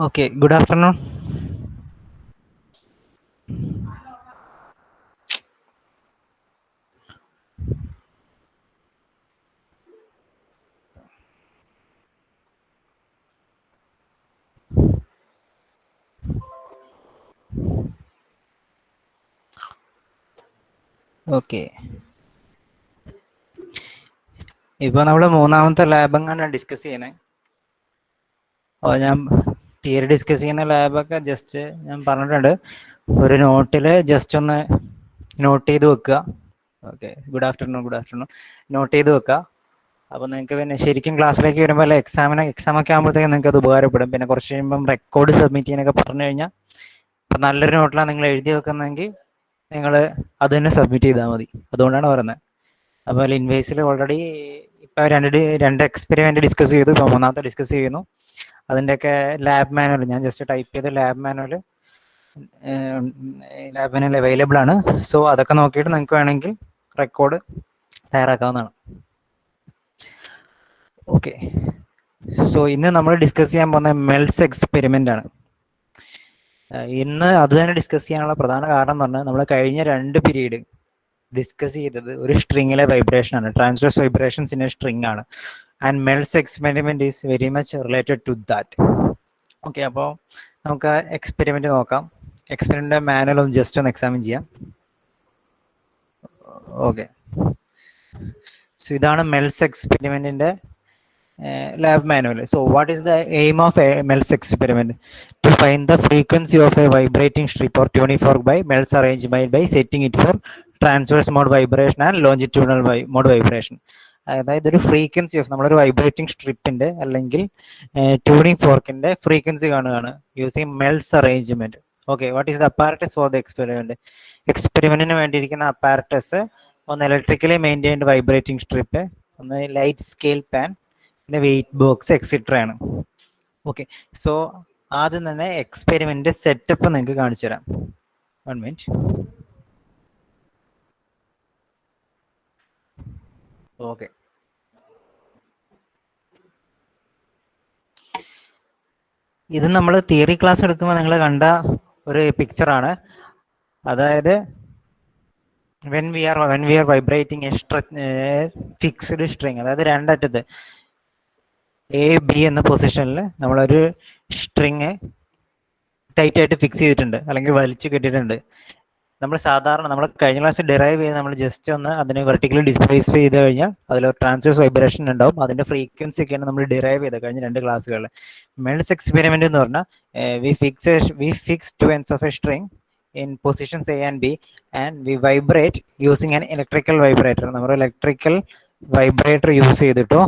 Okay, good afternoon. Okay, ഇപ്പോൾ നമ്മൾ മൂന്നാമത്തെ ലാബ് എങ്ങാണ്ടാണ് ഡിസ്കസ് ചെയ്യണേ. അപ്പോൾ ഞാൻ തിയറി ഡിസ്കസ് ചെയ്യുന്ന ലാബൊക്കെ ജസ്റ്റ് ഞാൻ പറഞ്ഞിട്ടുണ്ട്. ഒരു നോട്ടിൽ ജസ്റ്റ് ഒന്ന് നോട്ട് ചെയ്ത് വെക്കുക. Okay, good afternoon. നോട്ട് ചെയ്ത് വെക്കുക. അപ്പോൾ നിങ്ങൾക്ക് പിന്നെ ശരിക്കും ക്ലാസ്സിലേക്ക് വരുമ്പോൾ അല്ല എക്സാമൊക്കെ ആകുമ്പോഴത്തേക്കും നിങ്ങൾക്ക് അത് ഉപകാരപ്പെടും. പിന്നെ കുറച്ച് കഴിയുമ്പം റെക്കോർഡ് സബ്മിറ്റ് ചെയ്യാനൊക്കെ പറഞ്ഞു കഴിഞ്ഞാൽ ഇപ്പം നല്ലൊരു നോട്ടിലാണ് നിങ്ങൾ എഴുതി വെക്കുന്നതെങ്കിൽ നിങ്ങൾ അത് തന്നെ സബ്മിറ്റ് ചെയ്താൽ മതി. അതുകൊണ്ടാണ് പറയുന്നത്. അപ്പോൾ ഇൻവേസിൽ ഓൾറെഡി ഇപ്പോൾ രണ്ട് എക്സ്പെരിമെൻറ്റ് ഡിസ്കസ് ചെയ്തു. ഇപ്പോൾ മൂന്നാമത്തെ ഡിസ്കസ് ചെയ്യുന്നു. അതിൻ്റെയൊക്കെ ലാബ് മാനുവൽ ഞാൻ ജസ്റ്റ് ടൈപ്പ് ചെയ്ത് ലാബ് മാനുവൽ അവൈലബിൾ ആണ്. സോ അതൊക്കെ നോക്കിയിട്ട് നിങ്ങൾക്ക് വേണമെങ്കിൽ റെക്കോർഡ് തയ്യാറാക്കാവുന്നതാണ്. ഓക്കെ, സോ ഇന്ന് നമ്മൾ ഡിസ്കസ് ചെയ്യാൻ പോകുന്ന മെൽസ് എക്സ്പെരിമെൻ്റ് ആണ്. ഇന്ന് അത് തന്നെ ഡിസ്കസ് ചെയ്യാനുള്ള പ്രധാന കാരണം എന്ന് പറഞ്ഞാൽ നമ്മൾ കഴിഞ്ഞ 2 പീരീഡ് ഡിസ്കസ് ചെയ്തത് ഒരു സ്ട്രിങ്ങിലെ വൈബ്രേഷൻ ആണ്. Transverse vibrations in a string ആണ്. And Melde's experiment is very much related to that. Okay, അപ്പോൾ നമുക്ക് എക്സ്പെരിമെന്റ് നോക്കാം. എക്സ്പെരിമെന്റ് മാനുവൽ ഒന്ന് ജസ്റ്റ് ഒന്ന് എക്സാമിൻ ചെയ്യാം. ഓക്കെ, സോ ഇതാണ് മെൽസ് എക്സ്പെരിമെന്റിന്റെ lab manual. So what is the aim of a Melde's experiment? To find the frequency of a vibrating strip or tuning fork by Mel's arrangement by setting it for transverse mode vibration and longitudinal mode vibration. അതായത് ഒരു frequency of നമ്മളൊരു vibrating സ്ട്രിപ്പിന്റെ അല്ലെങ്കിൽ tuning ഫോർക്കിന്റെ frequency കാണുകയാണ് using Melde's arrangement. Okay, what is the apparatus for the experiment? എക്സ്പെരിമെന്റിന് വേണ്ടിയിരിക്കുന്ന apparatus ഒന്ന് ഇലക്ട്രിക്കലി മെയിൻറ്റൈൻഡ് വൈബ്രേറ്റിംഗ് സ്ട്രിപ്പ്, ഒന്ന് ലൈറ്റ് സ്കെയിൽ പാൻ, പിന്നെ വെയിറ്റ് ബോക്സ് എക്സെട്ര ആണ്. ഓക്കെ, സോ ആദ്യം തന്നെ എക്സ്പെരിമെന്റ് സെറ്റപ്പ് നിങ്ങൾക്ക് കാണിച്ചു തരാം. 1 മിനിറ്റ്. ഓക്കെ, ഇത് നമ്മൾ തിയറി ക്ലാസ് എടുക്കുമ്പോൾ നിങ്ങൾ കണ്ട ഒരു പിക്ചറാണ്. അതായത് when we are vibrating a fixed string, അതായത് രണ്ടറ്റത്ത് A-B എന്ന പൊസിഷനിൽ നമ്മളൊരു സ്ട്രിങ് ടൈറ്റ് ആയിട്ട് ഫിക്സ് ചെയ്തിട്ടുണ്ട് അല്ലെങ്കിൽ വലിച്ചു കെട്ടിയിട്ടുണ്ട്. നമ്മൾ സാധാരണ നമ്മൾ കഴിഞ്ഞ ക്ലാസ് ഡിറൈവ് ചെയ്ത് നമ്മൾ ജസ്റ്റ് ഒന്ന് അതിനെ വെർട്ടിക്കലി ഡിസ്പ്ലേസ് ചെയ്ത് കഴിഞ്ഞാൽ അതിൽ ട്രാൻസ്വേഴ്സ് വൈബ്രേഷൻ ഉണ്ടാവും. അതിന്റെ ഫ്രീക്വൻസി ഒക്കെയാണ് നമ്മൾ ഡിറൈവ് ചെയ്തത് കഴിഞ്ഞ 2 ക്ലാസ്സുകളിൽ. മെൽസ് എക്സ്പെരിമെന്റ് എന്ന് പറഞ്ഞാൽ V fix 2 ends of a string in positions A and B and we vibrate using an electrical vibrator. നമ്മൾ ഇലക്ട്രിക്കൽ വൈബ്രേറ്റർ യൂസ് ചെയ്തിട്ടോ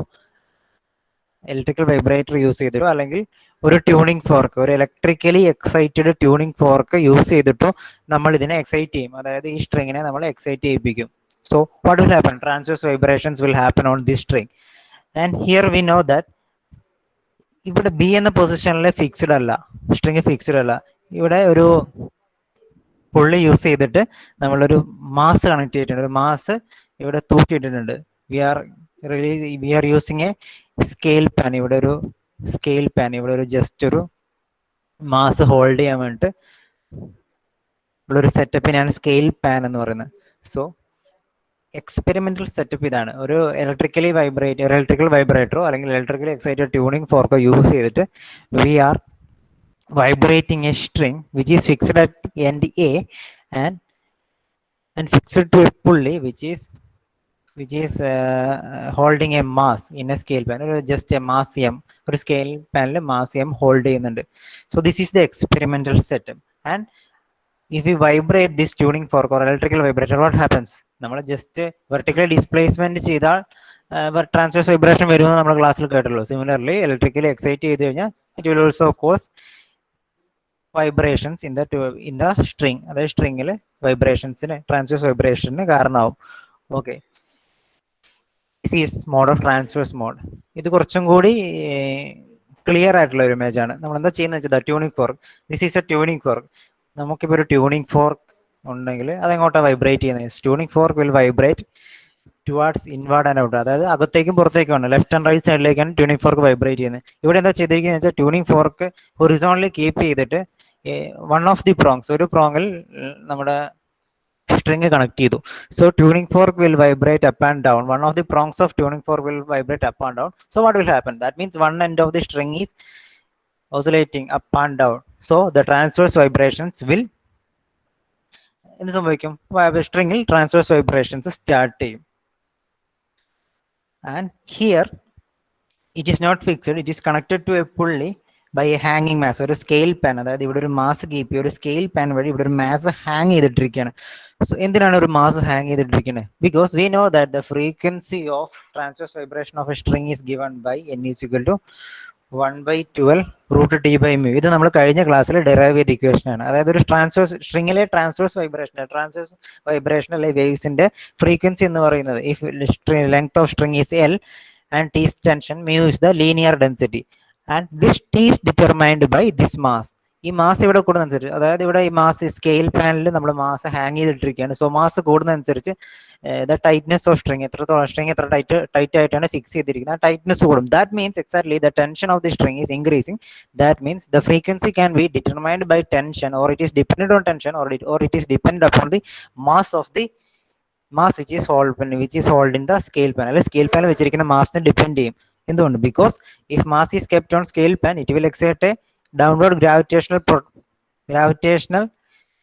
അല്ലെങ്കിൽ ഒരു ട്യൂണിംഗ് ഫോർക്ക്, ഒരു electrically excited tuning fork use ചെയ്തിട്ടോ നമ്മൾ ഇതിനെ എക്സൈറ്റ് ചെയ്യും. അതായത് ഈ സ്ട്രിങ്ങിനെ നമ്മൾ എക്സൈറ്റ് ചെയ്യിപ്പിക്കും. So what will happen? Transverse vibrations will happen on this string. And here we know that ഇവിടെ ബി എന്ന പൊസിഷനിൽ ഫിക്സ്ഡ് അല്ല, സ്ട്രിങ് ഫിക്സ്ഡ് അല്ല. ഇവിടെ ഒരു പുള്ളി യൂസ് ചെയ്തിട്ട് നമ്മളൊരു മാസ് കണക്ട് ചെയ്തിട്ടുണ്ട്. ഒരു മാസ് ഇവിടെ തൂക്കിയിട്ടിട്ടുണ്ട്. We are using a scale pan. ഇവിടെ ഒരു ജസ്റ്റ് ഒരു മാസ് ഹോൾഡ് ചെയ്യാൻ വേണ്ടിയിട്ട് ഉള്ളൊരു സെറ്റപ്പിനാണ് സ്കെയിൽ പാൻ എന്ന് പറയുന്നത്. സോ എക്സ്പെരിമെന്റൽ സെറ്റപ്പ് ഇതാണ്. ഒരു ഇലക്ട്രിക്കൽ വൈബ്രേറ്ററോ അല്ലെങ്കിൽ ഇലക്ട്രിക്കലി എക്സൈറ്റഡ് ട്യൂണിംഗ് ഫോർക്കോ യൂസ് ചെയ്തിട്ട് we are vibrating a string which is fixed at end A and fixed to a pulley which is holding a mass in a scale pan, or just a mass m, or scale panel mass m hold ചെയ്യുന്നുണ്ട്. So this is the experimental setup. And if we vibrate this tuning fork or electrical vibrator, what happens? നമ്മൾ just vertical displacement ചെയ്താൽ transverse vibration വരുമെന്ന് നമ്മൾ ക്ലാസ്സിൽ കേട്ടല്ലോ. Similarly electrically excite ചെയ്ത് കഴിഞ്ഞാൽ it will also cause vibrations in the string. അതായത് സ്ട്രിങ്ങിൽ വൈബ്രേഷൻസിന് ട്രാൻസ്വേഴ്സ് വൈബ്രേഷന് കാരണമാവും. Okay, this is mode of transverse mode. ഇത് കുറച്ചും കൂടി ക്ലിയർ ആയിട്ടുള്ള ഒരു ഇമേജ് ആണ്. നമ്മൾ എന്താ ചെയ്യുന്നത് വെച്ചാൽ tuning fork. This is a tuning fork. നമുക്കിപ്പോൾ ഒരു ട്യൂണിംഗ് ഫോർക്ക് ഉണ്ടെങ്കിൽ അതെങ്ങോട്ടാണ് വൈബ്രേറ്റ് ചെയ്യുന്നത്? Tuning fork will vibrate towards inward and out, അതായത് അകത്തേക്കും പുറത്തേക്കുമാണ്, ലെഫ്റ്റ് ആൻഡ് റൈറ്റ് സൈഡിലേക്കാണ് ട്യൂണിംഗ് ഫോർക്ക് വൈബ്രേറ്റ് ചെയ്യുന്നത്. ഇവിടെ എന്താ ചെയ്തിരിക്കുന്നത് വെച്ചാൽ ട്യൂണിംഗ് ഫോർക്ക് ഹൊറിസോണലി കീപ്പ് ചെയ്തിട്ട് വൺ ഓഫ് ദി പ്രോങ്സ്, ഒരു പ്രോങ്ങിൽ നമ്മുടെ string connect ചെയ്തു. So tuning fork will vibrate up and down. One of the prongs of tuning fork will vibrate up and down. So what will happen? That means one end of the string is oscillating up and down. So the transverse vibrations will എന്ത് സംഭവിക്കും? സ്ട്രിങ്ങിൽ transverse vibrations start ചെയ്യും. And here it is not fixed, it is connected to a pulley by a ഹാങ്ങിങ് mass, ഒരു scale pan, അതായത് ഇവിടെ ഒരു mass keep ചെയ്യുക, ഒരു സ്കെയിൽ പാൻ വഴി ഇവിടെ ഒരു മാസ് ഹാങ് ചെയ്തിട്ടിരിക്കുകയാണ്. സോ എന്തിനാണ് ഒരു മാസ് ഹാങ് ചെയ്തിട്ടിരിക്കുന്നത്? Because we know that the frequency of transverse vibration of a string is given by n is equal to 1/12 √T/μ. ഇത് നമ്മൾ കഴിഞ്ഞ ക്ലാസ്സിൽ ഡെറൈവ് ചെയ്ത ഇക്വേഷൻ ആണ്. അതായത് ഒരു സ്ട്രിങ്ങിലെ ട്രാൻസ്വേഴ്സ് വൈബ്രേഷൻ അല്ലെ വേവ്സിന്റെ ഫ്രീക്വൻസി എന്ന് പറയുന്നത്, if length of string is L and T's tension, mu is the linear density, and this T is determined by this mass. ഈ മാസ് ഇവിടെ കൂടുന്നതനുസരിച്ച്, അതായത് ഇവിടെ ഈ മാസ് സ്കെയിൽ പാനിൽ നമ്മൾ മാസ് ഹാങ് ചെയ്തിട്ടിരിക്കുകയാണ്. സോ മാസ് കൂടുന്നതനുസരിച്ച് the tightness of string, string എത്ര ടൈറ്റ് ആയിട്ടാണ് ഫിക്സ് ചെയ്തിരിക്കുന്നത്, ആ ടൈറ്റ്നെസ് കൂടും. That means exactly the tension of the string is increasing. That means the frequency can be determined by tension, or it is dependent on tension, or it is dependent upon the mass of the mass which is held in the scale pan. അല്ലെ scale പാനിൽ വെച്ചിരിക്കുന്ന മാസിനെ depend ചെയ്യും. എന്തുകൊണ്ട്? Because if mass is kept on scale pan, it will exert A downward gravitational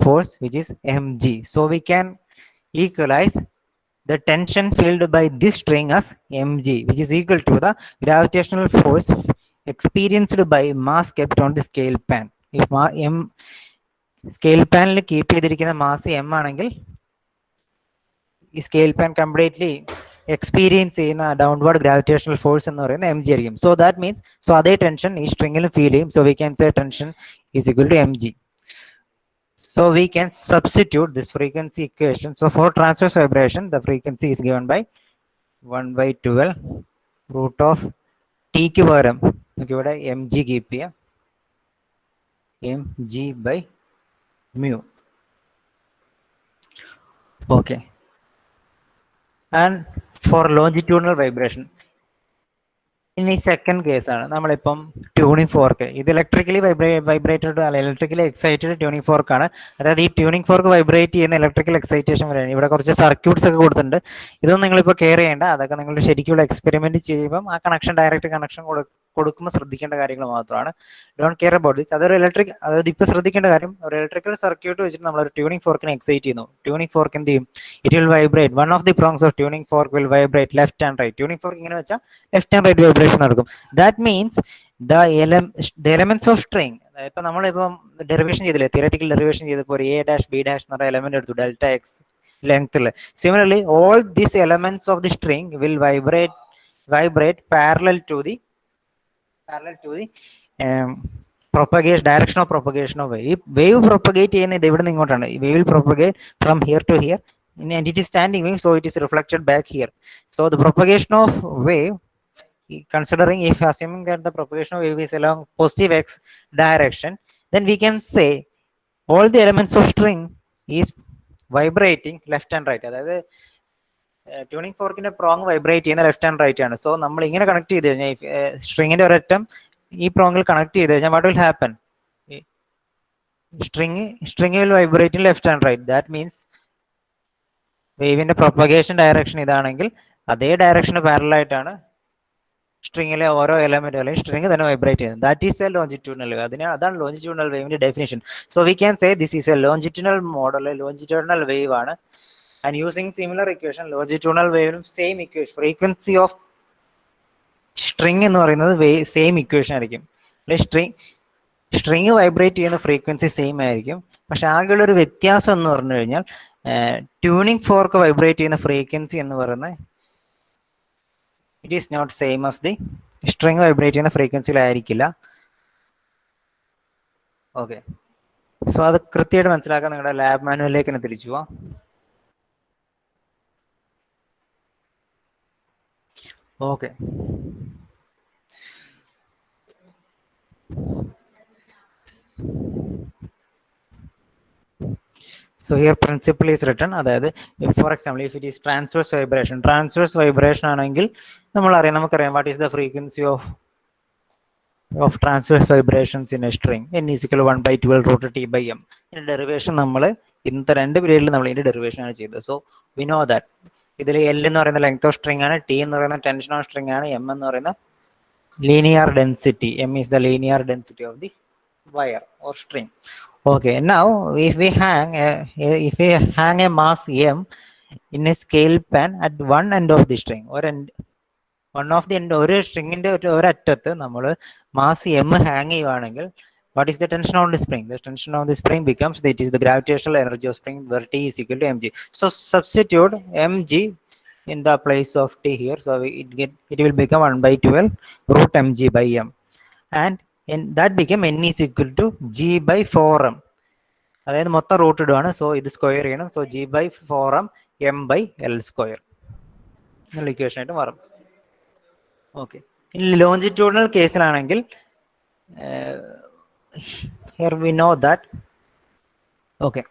force which is mg. So we can equalize the tension filled by this string as mg, which is equal to the gravitational force experienced by mass kept on the scale pan. If scale പാനിൽ keep ചെയ്തിരിക്കുന്ന mass m ആണെങ്കിൽ ഈ scale pan completely experience ചെയ്യുന്ന downward gravitational force എന്ന് പറയുന്നത് mg ആയിരിക്കും. So that means, so അതേ tension ഈ സ്ട്രിങ്ങിലും ഫീൽ ചെയ്യും. So we can say tension is equal to mg. So we can substitute this frequency equation. So for transverse vibration, the frequency is given by 1/12 √T ക്ക് പകരം നമുക്ക് ഇവിടെ mg keep ചെയ്യാം, mg/μ. Okay. And for longitudinal vibration, ഇനി second കേസാണ്. നമ്മളിപ്പം tuning fork, ഇത് electrically vibrated അല്ല, ഇലക്ട്രിക്കലി എക്സൈറ്റഡ് ട്യൂണിംഗ് ഫോർക്കാണ്. അതായത് ഈ ട്യൂണിംഗ് ഫോർക്ക് വൈബ്രേറ്റ് ചെയ്യുന്ന ഇലക്ട്രിക്കൽ എക്സൈറ്റേഷൻ വരെയാണ്. ഇവിടെ കുറച്ച് സർക്യൂട്ട്സ് ഒക്കെ കൊടുത്തിട്ടുണ്ട്. ഇതൊന്നും നിങ്ങളിപ്പോൾ കെയർ ചെയ്യേണ്ട, അതൊക്കെ നിങ്ങൾ ശരിക്കുള്ള എക്സ്പെരിമെന്റ് ചെയ്യുമ്പം ആ ഡയറക്റ്റ് കണക്ഷൻ കൊടുക്കുമ്പോൾ ശ്രദ്ധിക്കേണ്ട കാര്യങ്ങൾ മാത്രമാണ്. Don't care about this. അതായത് ഇപ്പോൾ ശ്രദ്ധിക്കേണ്ട കാര്യം, ഒരു ഇലക്ട്രിക്കൽ സർക്യൂട്ട് വെച്ചിട്ട് നമ്മൾ ഒരു ട്യൂണിംഗ് ഫോർക്കിനെ എക്സൈറ്റ് ചെയ്യുന്നു. ട്യൂണിംഗ് ഫോർക്ക് എന്ത് ചെയ്യും? It will vibrate. One of the prongs of tuning fork will vibrate left and right. Tuning fork ഇങ്ങനെ വെച്ചാൽ ലെഫ്റ്റ് ആൻഡ് റൈറ്റ് വൈബ്രേഷൻ നടക്കും. That means the elements of string, ഇപ്പൊ നമ്മളിപ്പം derivation ചെയ്തില്ലേ, theoretical derivation ചെയ്തപ്പോൾ A dash B dash എന്ന് പറയുന്ന element എടുത്തു, delta X length. Similarly, all these elements of the string will vibrate parallel to the propagation, direction of propagation of wave. Wave propagate ചെയ്യുന്നത് ഇവിടെ നിന്ന് ഇങ്ങോട്ടാണ്. Wave will propagate from here to here, and it is standing wave, so it is reflected back here. So the propagation of wave, considering, if assuming that the propagation of wave is along positive x direction, then we can say all the elements of string is vibrating left and right. അതായത് tuning ഫോർക്കിന്റെ prong vibrate ചെയ്യുന്ന left and right ആണ്. So നമ്മൾ ഇങ്ങനെ connect ചെയ്ത് കഴിഞ്ഞാൽ, സ്ട്രിങ്ങിന്റെ ഒരറ്റം ഈ പ്രോങ്ങിൽ connect ചെയ്ത് കഴിഞ്ഞാൽ, what will happen? String will vibrate in left and right. That means വേവിന്റെ പ്രൊപ്പഗേഷൻ ഡയറക്ഷൻ ഇതാണെങ്കിൽ അതേ ഡയറക്ഷന് പാരലൽ ആയിട്ടാണ് സ്ട്രിങ്ങിലെ ഓരോ എലമെന്റ് അല്ലെങ്കിൽ സ്ട്രിങ് തന്നെ വൈബ്രേറ്റ് ചെയ്യുന്നത്. That is A longitudinal wave. അതാണ് ലോഞ്ചിറ്റ്യൂണൽ വേവിന്റെ definition. So we can say this is A longitudinal model, longitudinal wave ആണ്. And using similar equation, longitudinal wave same equation, frequency of string എന്ന് പറയുന്നത് same equation ആയിരിക്കും. String vibrate ചെയ്യുന്ന frequency same ആയിരിക്കും. പക്ഷെ ആകെയുള്ള ഒരു വ്യത്യാസം എന്ന് പറഞ്ഞു കഴിഞ്ഞാൽ, ട്യൂണിംഗ് ഫോർക്ക് വൈബ്രേറ്റ് ചെയ്യുന്ന ഫ്രീക്വൻസി എന്ന് പറയുന്നത് it is not same as the string vibrate ചെയ്യുന്ന ഫ്രീക്വൻസിയിലായിരിക്കില്ല. ഓക്കെ, സോ അത് കൃത്യമായിട്ട് മനസ്സിലാക്കാൻ നിങ്ങളുടെ ലാബ് മാനുവലിലേക്ക് തന്നെ തിരിച്ചു പോവാം. Okay. So here principle is written, അതായത് for example if it is transverse vibration ആണെങ്കിൽ നമുക്കറിയാം what is the frequency of transverse vibrations in a string. N is equal to 1 by 12 root T by M. ഇതിന്റെ derivation നമ്മൾ ഇന്നത്തെ 2 പീരീഡിൽ നമ്മൾ ഇതിന്റെ derivation ആണ് ചെയ്തത്. സോ വി നോ ദാറ്റ് ഇതിൽ L എന്ന് പറയുന്ന ലെങ്ത് ഓഫ് സ്ട്രിംഗ് ആണ്, T എന്ന് പറയുന്ന ടെൻഷൻ ഓഫ് സ്ട്രിംഗ് ആണ്, M എന്ന് പറയുന്ന linear density. M is the linear density of the wire or string. Okay, now if we hang a mass M in a scale pan at one end of the string, or one of the end ഒരു സ്ട്രിങ്ങിന്റെ ഒരു അറ്റത്ത് നമ്മൾ mass M hang ചെയ്യുവാണെങ്കിൽ what is the tension on the spring? The tension on the spring becomes, that is the gravitational energy of spring, where T is equal to mg. So substitute mg in the place of T here, so it will become 1 by 12 root mg by M, and that became N is equal to g by 4m. അതായത് മൊത്തം root ഇടുവാണ്, so ഇത് square ചെയ്യണം, so g by 4m m by l square എന്നുള്ള equation ആയിട്ട് മാറും. Okay, ഇനി longitudinal കേസിലാണെങ്കിൽ here we know that, okay,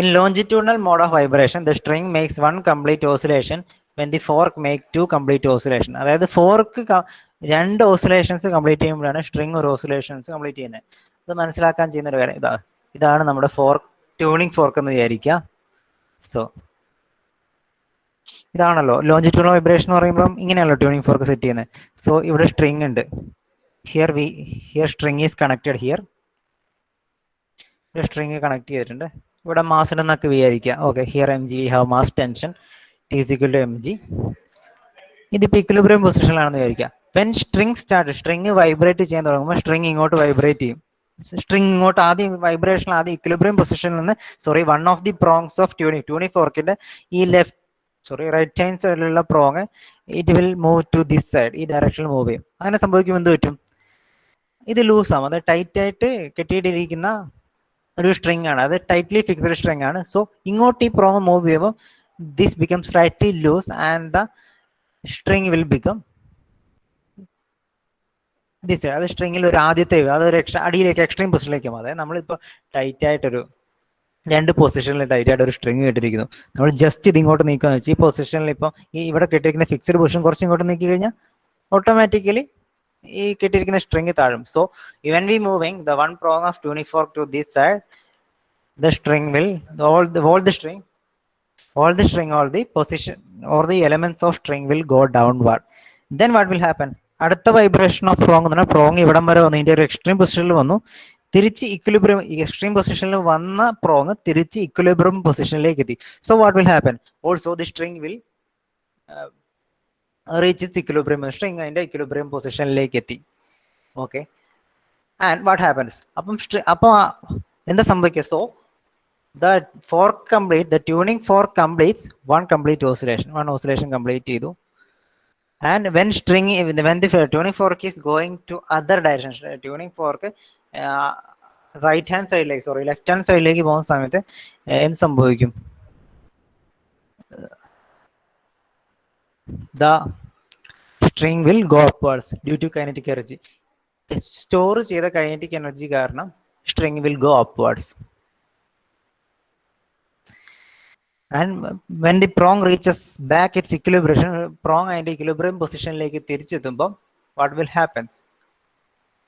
in longitudinal mode of vibration the string makes one complete oscillation when the fork make two complete oscillation. അതായത് fork രണ്ട് oscillations complete ചെയ്യുമ്പോഴാണ് string ഒരു oscillations complete ചെയ്യുന്നത്. ഇത് മനസ്സിലാക്കാൻ ചെയ്യുന്ന ഒരു കാര്യം ഇതാണ് നമ്മുടെ ട്യൂണിംഗ് ഫോർക്ക് എന്ന് വിചാരിക്കുക. സോ ഇതാണല്ലോ ലോഞ്ചിറ്റ്യൂണൽ വൈബ്രേഷൻ എന്ന് പറയുമ്പോൾ ഇങ്ങനെയാണല്ലോ ട്യൂണിംഗ് ഫോർക്ക് സെറ്റ് ചെയ്യുന്നത്. സോ ഇവിടെ സ്ട്രിങ് ഉണ്ട്, here string is connected here, string connect ചെയ്തിട്ടുണ്ട്, ഇവിടെ മാസ് ഉണ്ടെന്നൊക്കെ വിചാരിക്കുക. Okay, here mg we have mass tension T is equal to mg. ഇതിപ്പോൾ ഇക്വിലിബ്രിയം പൊസിഷനിലാണെന്ന് വിചാരിക്കുക. വെൻ സ്ട്രിങ് വൈബ്രേറ്റ് ചെയ്യാൻ തുടങ്ങുമ്പോൾ സ്ട്രിങ് ഇങ്ങോട്ട് വൈബ്രേറ്റ് ചെയ്യും. സ്ട്രിങ് ഇങ്ങോട്ട് ആദ്യം വൈബ്രേഷൻ ആദ്യം ഇക്വിലിബ്രിയം പൊസിഷനിൽ നിന്ന് one of the prongs of tuning ഫോർക്കിന്റെ ഈ റൈറ്റ് ഹാൻഡ് സൈഡിലുള്ള prong it will move to this side, ഈ ഡയറക്ഷനിൽ മൂവ് ചെയ്യും. അങ്ങനെ സംഭവിക്കുമ്പോൾ എന്ത് പറ്റും? ഇത് ലൂസ് ആവും, അത് ടൈറ്റ് ആയിട്ട് കെട്ടിയിട്ടിരിക്കുന്ന ഒരു സ്ട്രിങ് ആണ്, അത് ടൈറ്റ്ലി ഫിക്സ്ഡ് സ്ട്രിങ് ആണ്. സോ ഇങ്ങോട്ട് ഈ പ്രോങ് മൂവ് ചെയ്യുമ്പോൾ this become slightly loose and the string will become this. അത് സ്ട്രിങ്ങിൽ ഒരു ആദ്യത്തെ അതൊരു അടിയിലേക്ക് എക്സ്ട്രീം പൊസിഷനിലേക്ക് പോകും. അതായത് നമ്മളിപ്പോൾ ടൈറ്റ് ആയിട്ടൊരു രണ്ട് പൊസിഷനിൽ ടൈറ്റ് ആയിട്ട് ഒരു സ്ട്രിങ് കെട്ടിരിക്കുന്നു, നമ്മൾ ജസ്റ്റ് ഇത് ഇങ്ങോട്ട് നീക്കുകയെന്ന് വെച്ചാൽ ഈ പൊസിഷനിൽ ഇപ്പം ഈ ഇവിടെ കെട്ടിയിരിക്കുന്ന ഫിക്സ്ഡ് പൊസിഷൻ കുറച്ച് ഇങ്ങോട്ട് നീക്കി കഴിഞ്ഞാൽ ഓട്ടോമാറ്റിക്കലി ഈ കെട്ടിയിരിക്കുന്ന സ്ട്രിങ് താഴും. So when we moving the one prong of tuning fork to this side, the string will all the position or the elements of string will go downward. Then what will happen? അടുത്ത vibration of prong എന്ന് പറഞ്ഞാൽ prong ഇവിടം വരെ വന്നു, ഇതിന്റെ ഒരു extreme പൊസിഷനിൽ വന്നു, തിരിച്ച് ഇക്വിലിബ്രിയം എക്സ്ട്രീം പൊസിഷനിൽ വന്ന പ്രോങ് തിരിച്ച് ഇക്വിലിബ്രിയം പൊസിഷനിലേക്ക് എത്തി. So what will happen? Also the string will reach it's equilibrium, string അതിന്റെ ഇക്വിലിബ്രിയം പൊസിഷനിലേക്ക് എത്തി. Okay, and what happens? അപ്പം എന്താ സംഭവിക്കുക? So the tuning fork completes one complete oscillation complete ചെയ്തു. And when the tuning fork is going to other direction, tuning fork left hand സൈഡിലേക്ക് പോകുന്ന സമയത്ത് എന്ത് സംഭവിക്കും? The string will go upwards due to kinetic energy. Store ചെയ്ത kinetic energy കാരണം string will go upwards. And when the prong reaches back its equilibrium, prong and equilibrium പൊസിഷനിലേക്ക് തിരിച്ചെത്തുമ്പോൾ what will happen?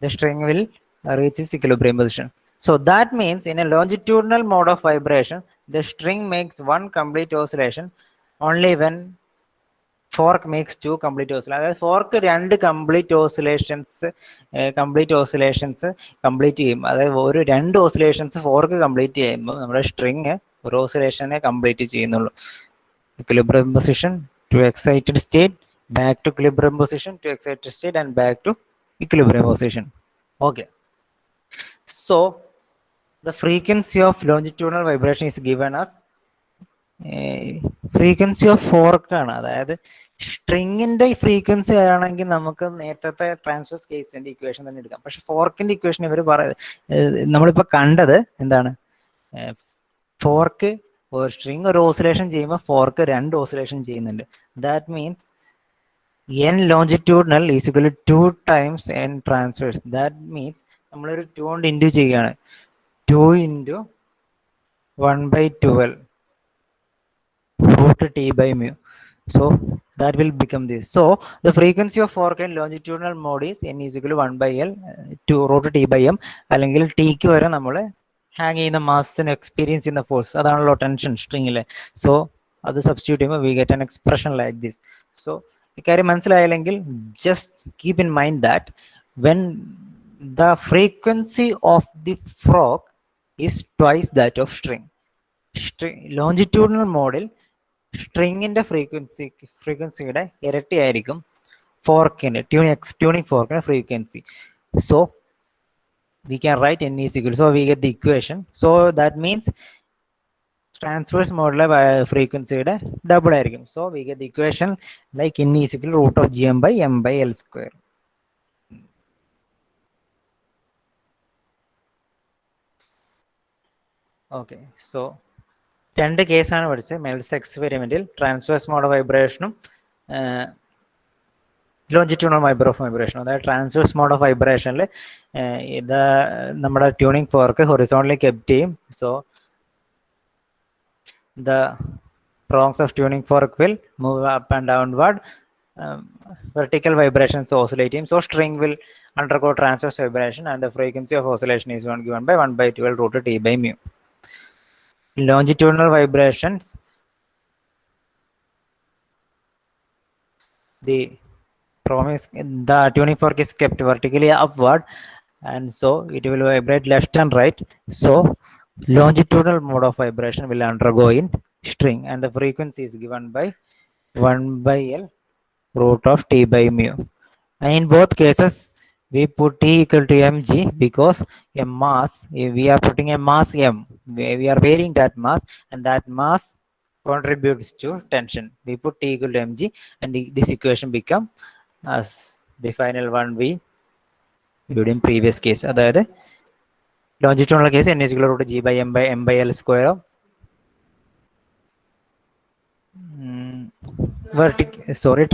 The string will reach its equilibrium position. So that means in a longitudinal mode of vibration, the string makes one complete oscillation only when fork makes two complete oscillations. അതായത് fork രണ്ട് complete oscillations complete ചെയ്യും. അതായത് രണ്ട് oscillations fork complete ചെയ്യുമ്പോൾ നമ്മുടെ string ഒരു ഓസിലേഷനെ complete ചെയ്യുന്നുള്ളൂ. Equilibrium position to excited state, back to equilibrium position to excited state and back to equilibrium position. Okay, so the frequency of longitudinal vibration is given as frequency of fork ആണ്. അതായത് സ്ട്രിങ്ങിന്റെ frequency ആണെങ്കിൽ നമുക്ക് നേരത്തെ transverse കേസിന്റെ equation തന്നെ എടുക്കാം. പക്ഷെ ഫോർക്കിന്റെ equation ഇവർ നമ്മളിപ്പോ കണ്ടത് എന്താണ്? ഫോർക്ക് ഒരു സ്ട്രിങ് ഒരു ഓസിലേഷൻ ചെയ്യുമ്പോൾ ഫോർക്ക് രണ്ട് ഓസിലേഷൻ ചെയ്യുന്നുണ്ട്. That means n longitudinal is equal to 2 times n transverse. That means നമ്മളൊരു 2 കൊണ്ട് ഇൻഡ്യൂ ചെയ്യുകയാണ്. 2 into 1/12 root T by mu. So that will become this. So the frequency of fork and longitudinal mode is n is equal to 1 by L to root T by m. അല്ലെങ്കിൽ ടിക്ക് വരെ നമ്മൾ hang ചെയ്യുന്ന മാസിന് experience ചെയ്യുന്ന force അതാണല്ലോ tension സ്ട്രിങ്ങിലെ. So അത് സബ്സ്റ്റിറ്റ്യൂട്ട് ചെയ്യുമ്പോൾ we get an expression like this. So ഇക്കാര്യം മനസ്സിലായില്ലെങ്കിൽ just keep in mind that when the frequency of the fork is twice that of string. Longitudinal മോഡിൽ സ്ട്രിങ്ങിന്റെ ഫ്രീക്വൻസിയുടെ ഇരട്ടിയായിരിക്കും ഫോർക്കിന്റെ ട്യൂണിംഗ് ഫോർക്കിന്റെ frequency. So we can write n is equal, so we get the equation. So that means transverse mode frequency double ആയിരിക്കും. So we get the equation like n is equal to root of gm by m by l square. Okay, so രണ്ട് കേസാണ് പഠിച്ചത്. Melde's എക്സ്പെരിമെന്റിൽ transverse mode of വൈബ്രേഷനും longitudinal vibration. അതായത് transverse mode of വൈബ്രേഷനിൽ ഇത് നമ്മുടെ ട്യൂണിംഗ് ഫോർക്ക് ഹൊറിസോണ്ടലി കെപ്റ്റ് ചെയ്യും. So the prongs of tuning fork will move up and downward. Vertical vibrations oscillating. So string will undergo transverse vibration and the frequency of oscillation is given by 1/12 root T by mu. Longitudinal vibrations, the tuning fork is kept vertically upward and so it will vibrate left and right. So longitudinal mode of vibration will undergo in string and the frequency is given by 1 by L root of T by mu. And in both cases we put T equal to mg because a mass, we are putting a mass m, we are varying that mass and that mass contributes to tension. We put T equal to mg and this equation become as the final one we viewed in previous case. അതായത് longitudinal case n is equal to root g by m by l square.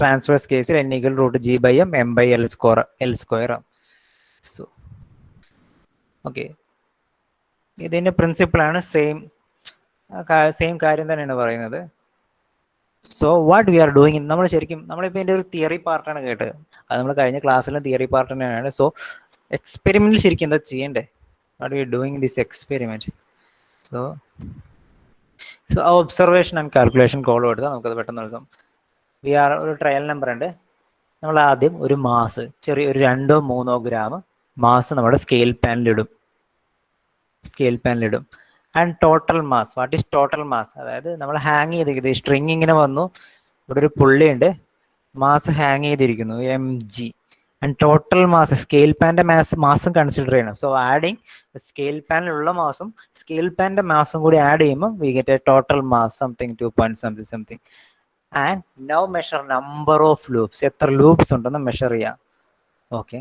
Transverse case n equal to root g by m by l square. So okay, ഇതിന്റെ principle ആണ് same കാര്യം തന്നെയാണ് പറയുന്നത്. So what we are doing, നമ്മൾ ശരിക്കും നമ്മളിപ്പോൾ ഇതിൻ്റെ ഒരു തിയറി പാർട്ടാണ് കേട്ടത്. അത് നമ്മൾ കഴിഞ്ഞ ക്ലാസ്സിലും തിയറി പാർട്ട് തന്നെയാണ്. സോ എക്സ്പെരിമെന്റിൽ ശരിക്കും എന്താ ചെയ്യണ്ടേ, what we are doing this experiment. So ആ ഒബ്സർവേഷൻ ആൻഡ് കാൽക്കുലേഷൻ കോൾ കൊടുത്താൽ നമുക്കത് പെട്ടെന്ന് എഴുതാം. വി ആർ ഒരു ട്രയൽ നമ്പർ ഉണ്ട്. നമ്മൾ ആദ്യം ഒരു മാസ്, ചെറിയൊരു 2-3 ഗ്രാം മാസ് നമ്മുടെ സ്കെയിൽ പാനിലിടും. And total mass, what is total mass, അതായത് നമ്മൾ ഹാങ് ചെയ്തിരിക്കുന്നത് ഈ സ്ട്രിങ് ഇങ്ങനെ വന്നു, ഇവിടെ ഒരു പുള്ളിയുണ്ട്, മാസ് ഹാങ് ചെയ്തിരിക്കുന്നു mg. And total mass scale പാൻ്റെ മാസും കൺസിഡർ ചെയ്യണം. സോ ആഡിങ് സ്കെയിൽ പാനിലുള്ള മാസും സ്കെയിൽ പാൻ്റെ മാസും കൂടി ആഡ് ചെയ്യുമ്പോൾ we get a total mass something 2 something. And now measure number of loops, എത്ര ലൂപ്സ് ഉണ്ടെന്ന് മെഷർ ചെയ്യാം. Okay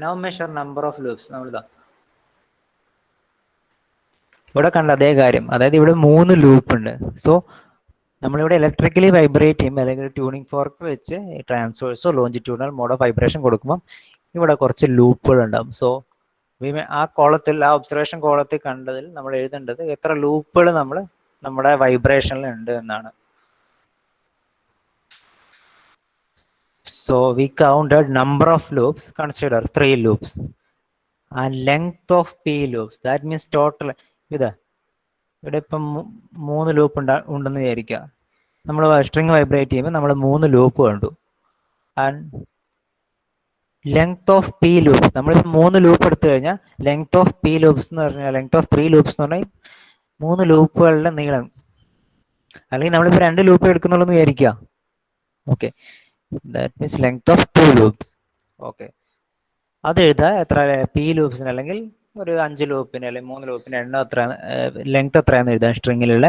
now measure number of loops. നമ്മളിതാ ഇവിടെ കണ്ട അതേ കാര്യം, അതായത് ഇവിടെ 3 ലൂപ്പ് ഉണ്ട്. സോ നമ്മളിവിടെ ഇലക്ട്രിക്കലി വൈബ്രേറ്റ് ചെയ്യുമ്പോൾ അല്ലെങ്കിൽ ട്യൂണിംഗ് ഫോർക്ക് വെച്ച് ട്രാൻസ്വേഴ്സോ ലോഞ്ചിറ്റ്യൂണൽ മോഡ് ഓഫ് വൈബ്രേഷൻ കൊടുക്കുമ്പോൾ ഇവിടെ കുറച്ച് ലൂപ്പുകൾ ഉണ്ടാവും. സോ ആ കോളത്തിൽ, ആ ഒബ്സർവേഷൻ കോളത്തിൽ കണ്ടതിൽ നമ്മൾ എഴുതേണ്ടത് എത്ര ലൂപ്പുകൾ നമ്മുടെ വൈബ്രേഷനിൽ ഉണ്ട് എന്നാണ്. So we counted number of loops, consider 3 loops, and length of p loops, that means total. ഇവിടെ ഇപ്പം 3 ലൂപ്പ് ഉണ്ടെന്ന് വിചാരിക്കുക. നമ്മൾ സ്ട്രിങ് വൈബ്രേറ്റ് ചെയ്യുമ്പോൾ നമ്മൾ 3 ലൂപ്പ് കണ്ടു. And length of P loops, നമ്മളിപ്പോൾ 3 ലൂപ്പ് എടുത്തു കഴിഞ്ഞാൽ ലെങ്ത് ഓഫ് പി ലൂപ്സ് എന്ന് പറഞ്ഞാൽ, ലെങ്ത് ഓഫ് 3 ലൂപ്സ് എന്ന് പറഞ്ഞാൽ 3 ലൂപ്പുകളുടെ നീളം. അല്ലെങ്കിൽ നമ്മളിപ്പോൾ 2 ലൂപ്പ് എടുക്കുന്നുള്ളൂ എന്ന് വിചാരിക്കുക. Okay, that means length of 2 loops. Okay, അത് എഴുതാ എത്ര പി ലൂപ്സിന്, അല്ലെങ്കിൽ ഒരു 5 ലൂപ്പിന് അല്ലെങ്കിൽ 3 ലൂപ്പിന് എണ്ണം എത്ര, ലെങ്ത് എത്രയാണെന്ന് എഴുതാൻ സ്ട്രിങ്ങിലുള്ള.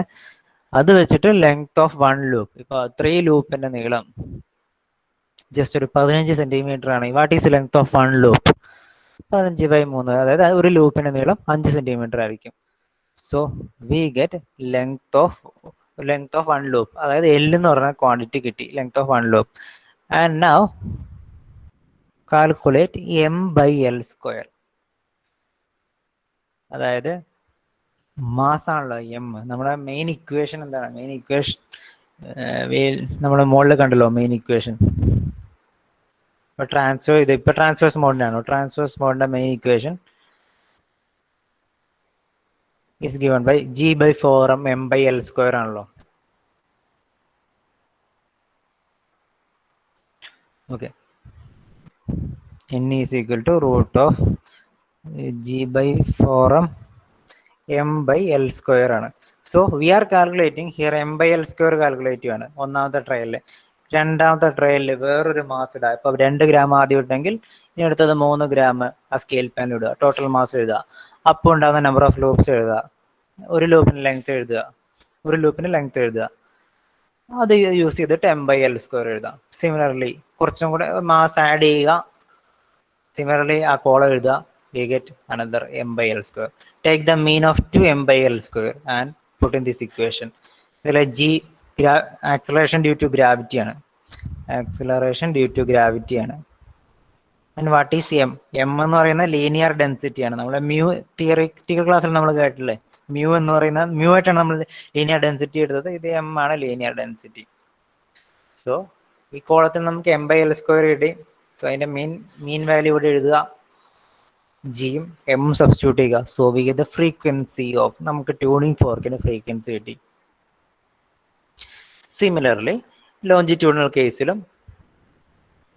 അത് വെച്ചിട്ട് ലെങ്ത് ഓഫ് 1 ലൂപ്പ്, ഇപ്പോൾ 3 ലൂപ്പിന്റെ നീളം ജസ്റ്റ് ഒരു 15 സെന്റിമീറ്റർ ആണ്. What is length of 1 loop? 15/3, അതായത് ഒരു ലൂപ്പിന്റെ നീളം 5 സെന്റിമീറ്റർ ആയിരിക്കും. So we get length of 1 loop, അതായത് L എന്ന് പറഞ്ഞ ക്വാണ്ടിറ്റി കിട്ടി, length of 1 loop. And now calculate m by l square. അതായത് മാസ് ആണല്ലോ എം. നമ്മുടെ മെയിൻ ഇക്വേഷൻ എന്താണ്? മെയിൻ ഇക്വേഷൻ നമ്മുടെ മുകളിൽ കണ്ടല്ലോ മെയിൻ ഇക്വേഷൻ. ഇപ്പൊ ട്രാൻസ്വേഴ്സ് മോഡിനാണോ? ട്രാൻസ്വേഴ്സ് മോഡിന്റെ main equation is given by G/4m m/L² ആണല്ലോ. Okay, n is equal to root of G/4m m/L² ആണ്. So we are calculating here m/L² calculate ചെയ്യാണ് ഒന്നാമത്തെ ട്രയലിൽ. രണ്ടാമത്തെ ട്രയലിൽ വേറൊരു മാസ് ഇടുക. ഇപ്പൊ 2 ഗ്രാം ആദ്യം ഇട്ടെങ്കിൽ ഇനി അടുത്തത് 3 ഗ്രാം ആ സ്കെയിൽ പാൻ ഇടുക. ടോട്ടൽ മാസ് എഴുതുക. അപ്പോൾ ഉണ്ടാകുന്ന നമ്പർ ഓഫ് ലൂപ്സ് എഴുതുക. ഒരു ലൂപ്പിന് ലെങ്ത് എഴുതുക. അത് യൂസ് ചെയ്തിട്ട് m/L² എഴുതാം. സിമിലർലി കുറച്ചും കൂടെ മാസ് ആഡ് ചെയ്യുക. സിമിലർലി ആ കോളം എഴുതുക. We get another m/L². Take the mean of 2 m/L² and put in this equation. ഇതിലെ G acceleration due to gravity ആണ്. And what is M? M എന്ന് പറയുന്ന ലീനിയർ ഡെൻസിറ്റി ആണ്. നമ്മളെ മ്യൂ തിയറിറ്റിക്കൽ ക്ലാസ്സിൽ നമ്മൾ കേട്ടില്ലേ, മ്യൂ എന്ന് പറയുന്ന മ്യൂ ആയിട്ടാണ് നമ്മൾ ലീനിയർ ഡെൻസിറ്റി എടുത്തത്. ഇത് എം ആണ് ലീനിയർ ഡെൻസിറ്റി. സോ ഈ കോളത്തിൽ നമുക്ക് m/L² കിട്ടി. സോ അതിന്റെ മീൻ വാല്യൂ ഇവിടെ എഴുതുക. ജിയും എമ്മും സബ്സ്റ്റിറ്റ്യൂട്ട് ചെയ്യുക. So we get the frequency of, നമുക്ക് ട്യൂണിംഗ് ഫോർക്കിന്റെ ഫ്രീക്വൻസി കിട്ടി. സിമിലർലി ലോഞ്ചിറ്റ്യൂഡിനൽ കേസിലും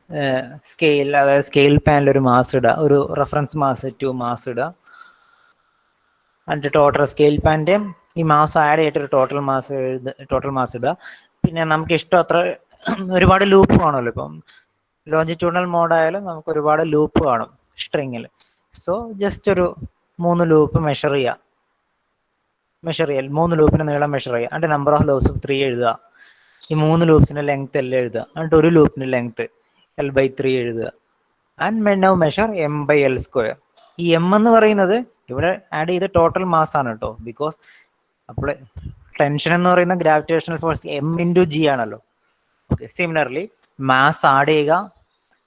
അതായത് സ്കെയിൽ പാനിൽ ഒരു മാസ് ഇടുക, ഒരു റെഫറൻസ് മാസ് 2 മാസ് ഇടുക. എന്നിട്ട് ടോട്ടൽ സ്കെയിൽ പാൻ്റെയും ഈ മാസ് ആഡ് ചെയ്തിട്ട് ഒരു ടോട്ടൽ മാസ് ഇടുക. പിന്നെ നമുക്ക് ഇഷ്ടം അത്ര ഒരുപാട് ലൂപ്പ് കാണുമല്ലോ. ഇപ്പം ലോഞ്ചിറ്റ്യൂഡിനൽ മോഡായാലും നമുക്ക് ഒരുപാട് ലൂപ്പ് കാണും സ്ട്രിങ്ങിൽ. സോ ജസ്റ്റ് ഒരു 3 ലൂപ്പ് മെഷർ ചെയ്യുക. 3 ലൂപ്പിന് നീളം മെഷർ ചെയ്യുക. എന്നിട്ട് നമ്പർ ഓഫ് ലൂപ്സ് 3 എഴുതുക. ഈ 3 ലൂപ്സിന്റെ ലെങ്ത് L എഴുതുക. എന്നിട്ട് ഒരു ലൂപ്പിന്റെ ലെങ്ത് L/3 എഴുതുക. And now measure m/L². ഈ എം എന്ന് പറയുന്നത് ഇവിടെ ആഡ് ചെയ്ത ടോട്ടൽ മാസ് ആണ് കേട്ടോ. ബിക്കോസ് അപ്പോൾ ടെൻഷൻ എന്ന് പറയുന്ന ഗ്രാവിറ്റേഷണൽ ഫോഴ്സ് m/g ആണല്ലോ. ഓക്കെ, സിമിലർലി മാസ് ആഡ് ചെയ്യുക.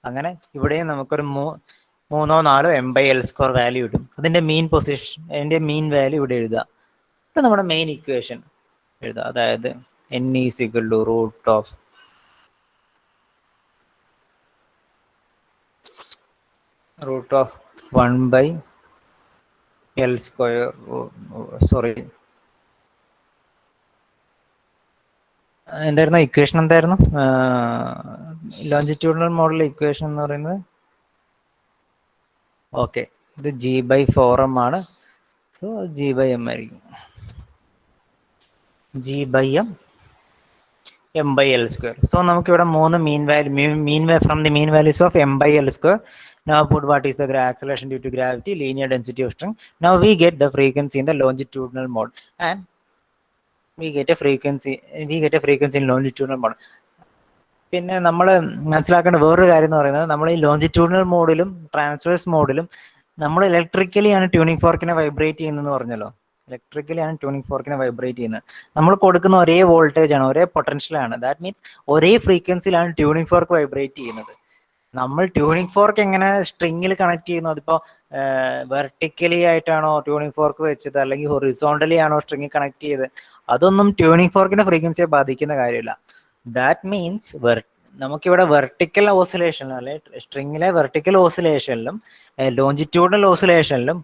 അങ്ങനെ ഇവിടെയും നമുക്കൊരു 3 or 4 m/L² വാല്യൂ കിട്ടും. അതിന്റെ മീൻ വാല്യൂ ഇവിടെ എഴുതുക. ഇത് നമ്മുടെ മെയിൻ ഇക്വേഷൻ എഴുതുക. അതായത് n is equal to root of root of 1/L². Sorry, എന്തായിരുന്നു ഇക്വേഷൻ? എന്തായിരുന്നു ലോഞ്ചിറ്റ്യൂഡിനൽ മോഡൽ ഇക്വേഷൻ എന്ന് പറയുന്നത്? ഓക്കെ, ഇത് G/4m ആണ്. സോ G/m ആയിരിക്കും. G/m m/L². സോ നമുക്ക് ഇവിടെ 3 from the mean values of m/L². Now put what is the acceleration due to gravity, linear density of string. Now we get the frequency in the longitudinal mode, and we get a frequency in longitudinal mode. പിന്നെ നമ്മൾ മനസ്സിലാക്കേണ്ട വേറൊരു കാര്യം എന്ന് പറയുന്നത്, നമ്മൾ ഈ longitudinal മോഡിലും transverse മോഡിലും നമ്മൾ ഇലക്ട്രിക്കലിയാണ് ട്യൂണിംഗ് ഫോർക്കിനെ വൈബ്രേറ്റ് ചെയ്യുന്നതെന്ന് പറഞ്ഞല്ലോ. നമ്മൾ കൊടുക്കുന്ന ഒരേ വോൾട്ടേജ് ആണ്, ഒരേ പൊട്ടൻഷ്യലാണ്. ദാറ്റ് മീൻസ് ഒരേ ഫ്രീക്വൻസിയിലാണ് ട്യൂണിംഗ് ഫോർക്ക് വൈബ്രേറ്റ് ചെയ്യുന്നത്. നമ്മൾ ട്യൂണിംഗ് ഫോർക്ക് എങ്ങനെ സ്ട്രിങ്ങിൽ കണക്ട് ചെയ്യുന്നു? അതിപ്പോ വെർട്ടിക്കലി ആയിട്ടാണോ ട്യൂണിംഗ് ഫോർക്ക് വെച്ചത്, അല്ലെങ്കിൽ ഹൊറിസോണ്ടലി ആണോ സ്ട്രിങ് കണക്ട് ചെയ്ത്, അതൊന്നും ട്യൂണിംഗ് ഫോർക്കിന്റെ ഫ്രീക്വൻസിയെ ബാധിക്കുന്ന കാര്യമില്ല. ദാറ്റ് മീൻസ് നമുക്കിവിടെ വെർട്ടിക്കൽ ഓസിലേഷൻ, അല്ലെ സ്ട്രിങ്ങിലെ വെർട്ടിക്കൽ ഓസിലേഷനിലും ലോഞ്ചിറ്റ്യൂഡൽ ഓസിലേഷനിലും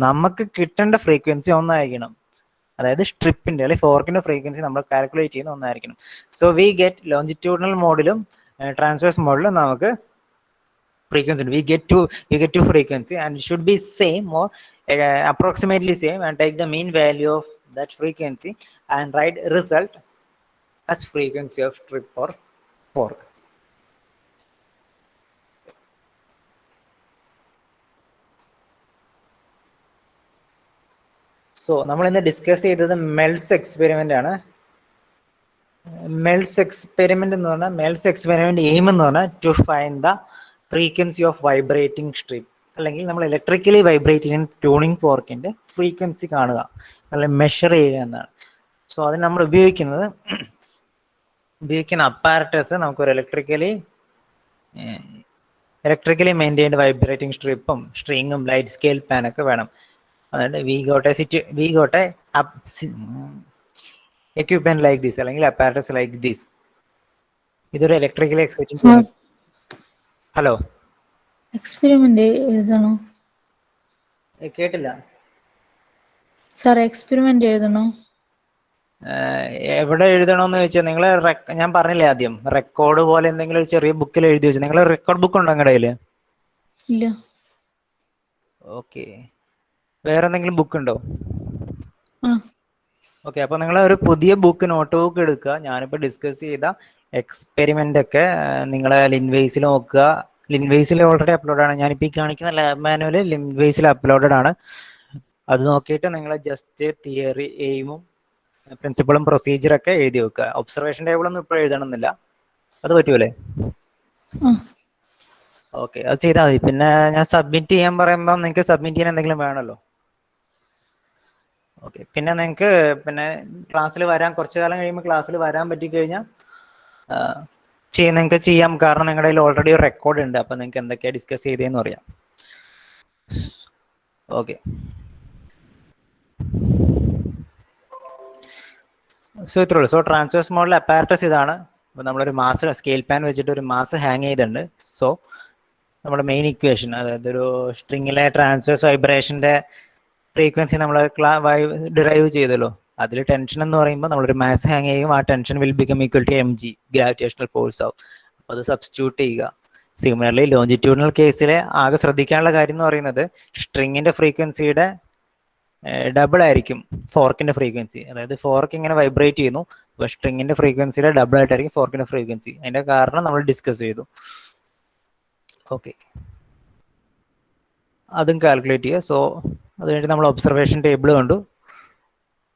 നമുക്ക് കിട്ടേണ്ട ഫ്രീക്വൻസി ഒന്നായിരിക്കണം. അതായത് സ്ട്രിപ്പിന്റെ അല്ലെങ്കിൽ ഫോർക്കിന്റെ ഫ്രീക്വൻസി നമ്മൾ കാൽക്കുലേറ്റ് ചെയ്യുന്ന ഒന്നായിരിക്കണം. സോ വി ഗെറ്റ് ലോഞ്ചിറ്റ്യൂഡൽ മോഡിലും ട്രാൻസ്വേഴ്സ് മോഡിലും നമുക്ക് frequency, we get to frequency, and it should be same or approximately same, and take the mean value of that frequency and write result as frequency of strip or fork. So നമ്മൾ ഇന്ന് discuss ചെയ്തത് Melde's experiment ആണ്. Melde's experiment aim എന്ന് പറഞ്ഞാൽ to find the frequency of vibrating strip, അല്ലെങ്കിൽ നമ്മൾ electrically vibrate ചെയ്യുന്ന tuning ഫോർക്കിന്റെ ഫ്രീക്വൻസി കാണുക, അല്ലെങ്കിൽ മെഷർ ചെയ്യുക എന്നാണ്. സോ അതിന് നമ്മൾ ഉപയോഗിക്കുന്ന അപ്പാരറ്റസ് നമുക്കൊരു ഇലക്ട്രിക്കലി മെയിൻറ്റെയിൻഡ് വൈബ്രേറ്റിംഗ് സ്ട്രിപ്പും സ്ട്രിങ്ങും ലൈറ്റ് സ്കെയിൽ പാനൊക്കെ വേണം. അതായത് we got a equipment like this അല്ലെങ്കിൽ അപ്പാരറ്റസ് ലൈക്ക് ദിസ്. ഇതൊരു ഇലക്ട്രിക്കലി എക്സൈറ്റിംഗ്. ഹലോ, എക്സ്പെരിമെന്റ് എഴുതണോ? കേട്ടില്ല സാർ, എക്സ്പെരിമെന്റ് എഴുതണോ? എവിടെ എഴുതണമെന്ന് ചോദിച്ചാൽ നിങ്ങൾ ഞാൻ പറഞ്ഞില്ലേ ആദ്യം, റെക്കോർഡ് പോലെ എന്തെങ്കിലും ഒരു ചെറിയ ബുക്കിൽ എഴുതി വെച്ചു. നിങ്ങൾ റെക്കോർഡ് ബുക്ക് ഉണ്ടോ നിങ്ങളുടെ കയ്യിൽ? ഇല്ല. ഓക്കെ, വേറെ എന്തെങ്കിലും ബുക്ക് ഉണ്ടോ? ആ. ഓക്കെ, അപ്പോൾ നിങ്ങൾ ഒരു പുതിയ ബുക്ക്, നോട്ട് ബുക്ക് എടുക്കുക. ഞാനിപ്പോൾ ഡിസ്കസ് ചെയ്ത എക്സ്പെരിമെന്റ് ഒക്കെ നിങ്ങളെ ലിൻവേസിൽ നോക്കുക. ലിൻവേസിൽ ഓൾറെഡി അപ്ലോഡ് ആണ്. ഞാനിപ്പോൾ ഈ കാണിക്കുന്ന ലാബ് മാനുവൽ ലിൻവേസിൽ അപ്ലോഡഡ് ആണ്. അത് നോക്കിയിട്ട് നിങ്ങൾ ജസ്റ്റ് തിയറി, എയിമും പ്രിൻസിപ്പളും പ്രൊസീജിയറൊക്കെ എഴുതി വെക്കുക. ഒബ്സർവേഷൻ ടേബിളൊന്നും ഇപ്പോൾ എഴുതണമെന്നില്ല. അത് പറ്റൂലേ? ഓക്കെ, അത് ചെയ്താൽ മതി. പിന്നെ ഞാൻ സബ്മിറ്റ് ചെയ്യാൻ പറയുമ്പോൾ നിങ്ങൾക്ക് സബ്മിറ്റ് ചെയ്യാൻ എന്തെങ്കിലും വേണമല്ലോ. ഓക്കെ, പിന്നെ നിങ്ങൾക്ക് പിന്നെ ക്ലാസ്സിൽ വരാൻ, കുറച്ച് കാലം കഴിയുമ്പോൾ ക്ലാസ്സിൽ വരാൻ പറ്റിക്കഴിഞ്ഞാൽ നിങ്ങൾക്ക് ചെയ്യാം. കാരണം നിങ്ങളുടെ കയ്യിൽ ഓൾറെഡി ഒരു റെക്കോർഡ് ഉണ്ട്. അപ്പോൾ നിങ്ങൾക്ക് എന്തൊക്കെയാണ് ഡിസ്കസ് ചെയ്തതെന്ന് അറിയാം. ഓക്കെ, സോ ഇത്രേ ഉള്ളൂ. സോ ട്രാൻസ്വേഴ്സ് മോഡൽ അപ്പാരറ്റസ് ഇതാണ്. അപ്പോൾ നമ്മളൊരു മാസ് സ്കെയിൽ പാൻ വെച്ചിട്ട് ഒരു മാസ് ഹാങ് ചെയ്തിട്ടുണ്ട്. സോ നമ്മുടെ മെയിൻ ഇക്വേഷൻ, അതായത് ഒരു സ്ട്രിങ്ങിലെ ട്രാൻസ്വേഴ്സ് വൈബ്രേഷൻ്റെ ഫ്രീക്വൻസി നമ്മൾ ഡിറൈവ് ചെയ്തല്ലോ. അതിൽ ടെൻഷൻ എന്ന് പറയുമ്പോൾ നമ്മളൊരു മാസ് ഹാങ് ചെയ്യും. ആ tension will become equal to mg, gravitational force ആവും. അപ്പോൾ അത് സബ്സ്റ്റിറ്റ്യൂട്ട് ചെയ്യുക. സിമിലർലി ലോഞ്ചിറ്റ്യൂഡിനൽ കേസിലെ ആകെ ശ്രദ്ധിക്കാനുള്ള കാര്യം എന്ന് പറയുന്നത് സ്ട്രിങ്ങിൻ്റെ ഫ്രീക്വൻസിയുടെ ഡബിൾ ആയിരിക്കും ഫോർക്കിൻ്റെ ഫ്രീക്വൻസി. അതായത് ഫോർക്ക് ഇങ്ങനെ വൈബ്രേറ്റ് ചെയ്യുന്നു, അപ്പോൾ സ്ട്രിങ്ങിൻ്റെ ഫ്രീക്വൻസിയുടെ ഡബിൾ ആയിട്ടായിരിക്കും ഫോർക്കിൻ്റെ ഫ്രീക്വൻസി. അതിൻ്റെ കാരണം നമ്മൾ ഡിസ്കസ് ചെയ്തു. ഓക്കെ, അതും കാൽക്കുലേറ്റ് ചെയ്യുക. സോ അത് കഴിഞ്ഞിട്ട് നമ്മൾ ഒബ്സർവേഷൻ ടേബിൾ കണ്ടു.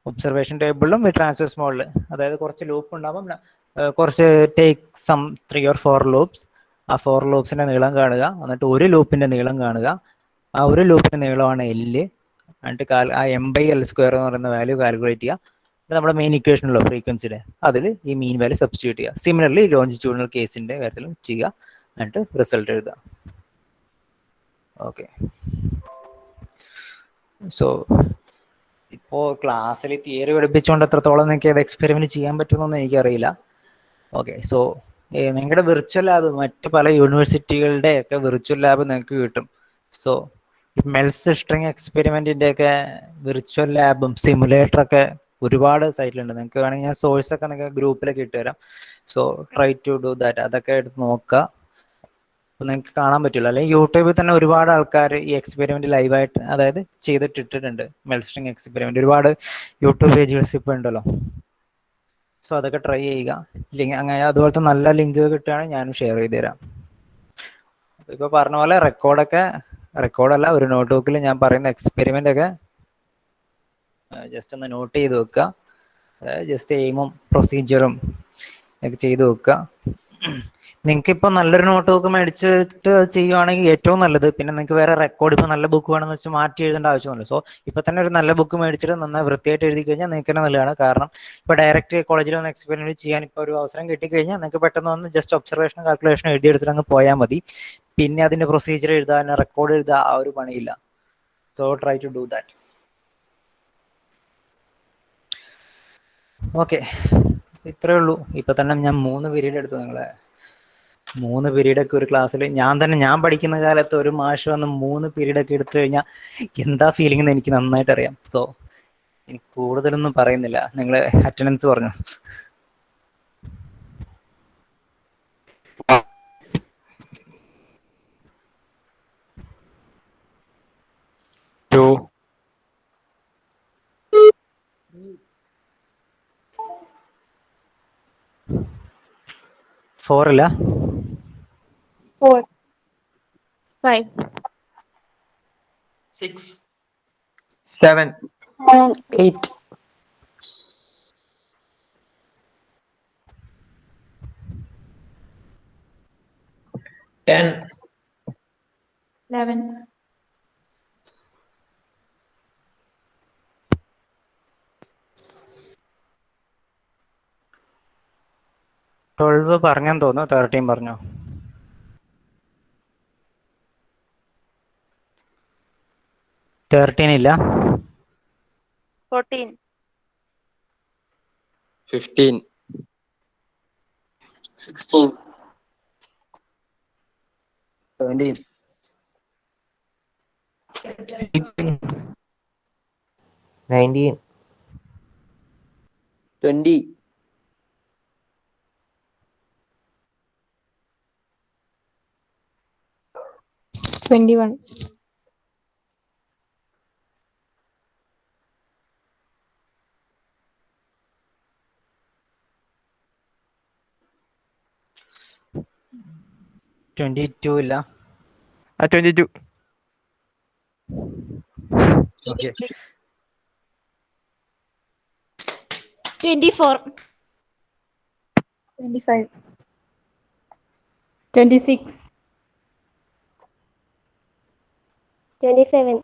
ഒബ്സർവേഷൻ ടേബിളിലും ഈ ട്രാൻസ്വേഴ്സ് മോഡൽ, അതായത് കുറച്ച് ലൂപ്പ് ഉണ്ടാകും, കുറച്ച് ടേക്ക് സം 3 or 4 ലൂപ്സ്. ആ 4 ലൂപ്സിൻ്റെ നീളം കാണുക, എന്നിട്ട് ഒരു ലൂപ്പിൻ്റെ നീളം കാണുക. ആ ഒരു ലൂപ്പിൻ്റെ നീളമാണ് L. എന്നിട്ട് ആ m/L² എന്ന് പറയുന്ന വാല്യൂ കാൽക്കുലേറ്റ് ചെയ്യുക. നമ്മുടെ മെയിൻ ഇക്വേഷനുള്ള ഫ്രീക്വൻസിയുടെ അതിൽ ഈ മീൻ വാല്യൂ സബ്സ്റ്റിറ്റ്യൂട്ട് ചെയ്യുക. സിമിലർലി ലോഞ്ചിറ്റ്യൂഡിനൽ കേസിൻ്റെ കാര്യത്തിലും ചെയ്യുക. എന്നിട്ട് റിസൾട്ട് എഴുതുക. ഓക്കെ, സോ ഇപ്പോൾ ക്ലാസ്സിൽ തിയറി പഠിപ്പിച്ചുകൊണ്ട് എത്രത്തോളം നിങ്ങൾക്ക് അത് എക്സ്പെരിമെൻറ്റ് ചെയ്യാൻ പറ്റുമെന്നൊന്നും എനിക്കറിയില്ല. ഓക്കെ, സോ നിങ്ങളുടെ വിർച്വൽ ലാബ്, മറ്റ് പല യൂണിവേഴ്സിറ്റികളുടെ ഒക്കെ വിർച്വൽ ലാബ് നിങ്ങൾക്ക് കിട്ടും. സോ മെൽസ് സ്ട്രിങ് എക്സ്പെരിമെൻറ്റിൻ്റെയൊക്കെ വിർച്വൽ ലാബും സിമുലേറ്ററൊക്കെ ഒരുപാട് സൈറ്റിലുണ്ട്. നിങ്ങൾക്ക് വേണമെങ്കിൽ ഞാൻ സോഴ്സൊക്കെ നിങ്ങൾക്ക് ഗ്രൂപ്പിലൊക്കെ ഇട്ട് തരാം. So try to do that. അതൊക്കെ എടുത്ത് നോക്കുക. അപ്പോൾ നിങ്ങൾക്ക് കാണാൻ പറ്റില്ല. അല്ലെങ്കിൽ യൂട്യൂബിൽ തന്നെ ഒരുപാട് ആൾക്കാർ ഈ എക്സ്പെരിമെൻറ്റ് ലൈവായിട്ട്, അതായത് ചെയ്തിട്ടിട്ടുണ്ട്. മെൽസ്ട്രിങ് എക്സ്പെരിമെൻറ്റ് ഒരുപാട് യൂട്യൂബ് പേജുകൾസ് ഇപ്പോൾ ഉണ്ടല്ലോ. സോ അതൊക്കെ ട്രൈ ചെയ്യുക. ലിങ്ക് അങ്ങനെ അതുപോലത്തെ നല്ല ലിങ്ക് കിട്ടുകയാണെങ്കിൽ ഞാനും ഷെയർ ചെയ്ത് തരാം. ഇപ്പോൾ പറഞ്ഞ പോലെ റെക്കോർഡല്ല, ഒരു നോട്ട് ബുക്കിൽ ഞാൻ പറയുന്ന എക്സ്പെരിമെൻ്റ് ഒക്കെ ജസ്റ്റ് ഒന്ന് നോട്ട് ചെയ്ത് വെക്കുക. ജസ്റ്റ് എയിമും പ്രൊസീജിയറും ഒക്കെ ചെയ്ത് വെക്കുക. നിങ്ങൾക്കിപ്പോൾ നല്ലൊരു നോട്ട് ബുക്ക് മേടിച്ചിട്ട് ചെയ്യുവാണെങ്കിൽ ഏറ്റവും നല്ലത്. പിന്നെ നിങ്ങൾക്ക് വേറെ റെക്കോർഡ്, ഇപ്പോൾ നല്ല ബുക്ക് വേണമെന്ന് വെച്ചാൽ മാറ്റി എഴുതേണ്ട ആവശ്യമൊന്നുമില്ല. സോ ഇപ്പോൾ തന്നെ ഒരു നല്ല ബുക്ക് മേടിച്ചിട്ട് നന്നായി വൃത്തിയായിട്ട് എഴുതി കഴിഞ്ഞാൽ നിങ്ങൾക്ക് തന്നെ നല്ലതാണ്. കാരണം ഇപ്പോൾ ഡയറക്റ്റ് കോളേജിൽ വന്ന് എക്സ്പെരിമെൻറ്റ് ചെയ്യാൻ ഇപ്പോൾ ഒരു അവസരം കിട്ടിക്കഴിഞ്ഞാൽ നിങ്ങൾക്ക് പെട്ടെന്ന് വന്ന് ജസ്റ്റ് ഒബ്സർവേഷൻ കാൽക്കുലേഷൻ എഴുതിയെടുത്തിട്ട് അങ്ങ് പോയാൽ മതി. പിന്നെ അതിൻ്റെ പ്രൊസീജിയർ എഴുതാൻ, റെക്കോർഡ് എഴുതുക, ആ ഒരു പണിയില്ല. So try to do that. Okay, ഇത്രയേ ഉള്ളൂ. ഇപ്പം തന്നെ ഞാൻ 3 പീരീഡ് എടുത്തു. നിങ്ങളെ 3 പീരീഡൊക്കെ ഒരു ക്ലാസ്സിൽ ഞാൻ പഠിക്കുന്ന കാലത്ത് ഒരു മാഷ് വന്ന് 3 പീരീഡൊക്കെ എടുത്തു കഴിഞ്ഞാൽ എന്താ ഫീലിംഗ് എന്ന് എനിക്ക് നന്നായിട്ട് അറിയാം. സോ എനിക്ക് കൂടുതലൊന്നും പറയുന്നില്ല. നിങ്ങൾ അറ്റൻഡൻസ് പറഞ്ഞു. ഫോർ ഇല്ല, 4, 5, 6, 7, 8, 10, 11, 12 പറഞ്ഞെന്ന് തോന്നുന്നു. 13 പറഞ്ഞോ? 13 ഇല്ല. 14. 15. 16. 17. 19. 20. 21. 22 ഇല്ല. 22. ഓക്കെ. 24. 25. 26. 27.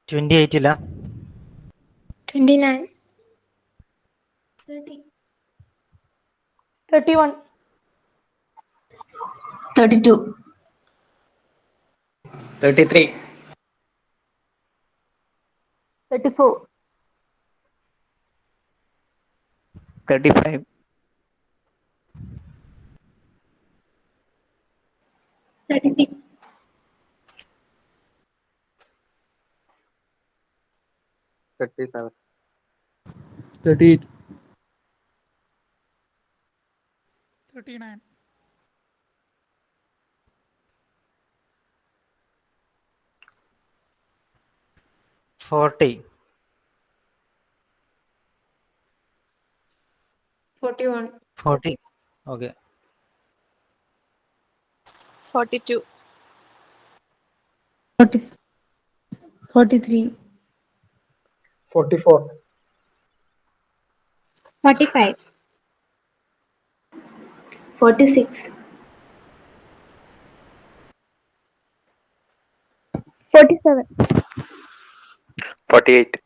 28 ഇല്ല. 29. 30. 31. 32. 33. 34. 35. 36. 37. 38. 39. 40. 41. 40. ഓക്കെ. 42. 43. 44. 45. 46. 47. 48.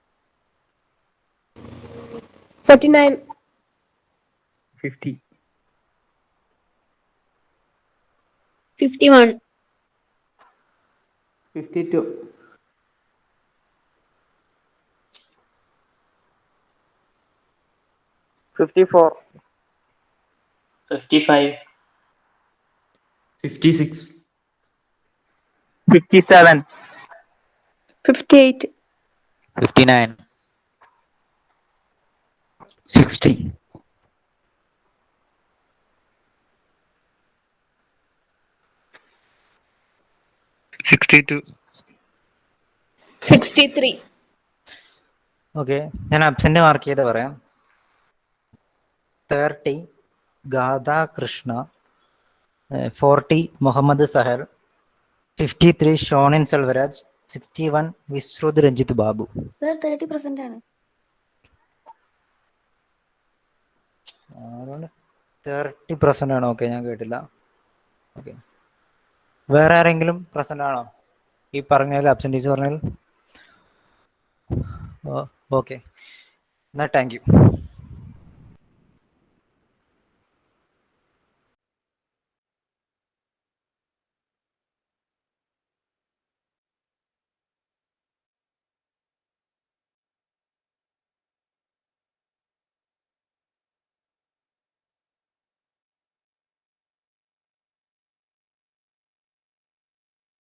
49. 50. 51. 52. 54. 55. 56. 57. 58. 59. 60. 62. 63. ഓക്കെ, ഞാൻ അബ്സെന്റ് മാർക്ക് ചെയ്ത് പറയാം. 30 ഗാഥ കൃഷ്ണ, 40 മുഹമ്മദ് സഹർ, 53 ഷോണിൻ സെൽവരാജ്, 61 വിശ്രുത് രഞ്ജിത്ത് ബാബു. സർ 30% ആണ്. 30% ആണോ? ഓക്കെ, ഞാൻ കേട്ടില്ല. ഓക്കെ, വേറെ ആരെങ്കിലും പ്രസന്റ് ആണോ ഈ പറഞ്ഞതിൽ, അബ്സെൻറ്റീസ് പറഞ്ഞതിൽ? ഓക്കെ, എന്നാൽ താങ്ക് യു.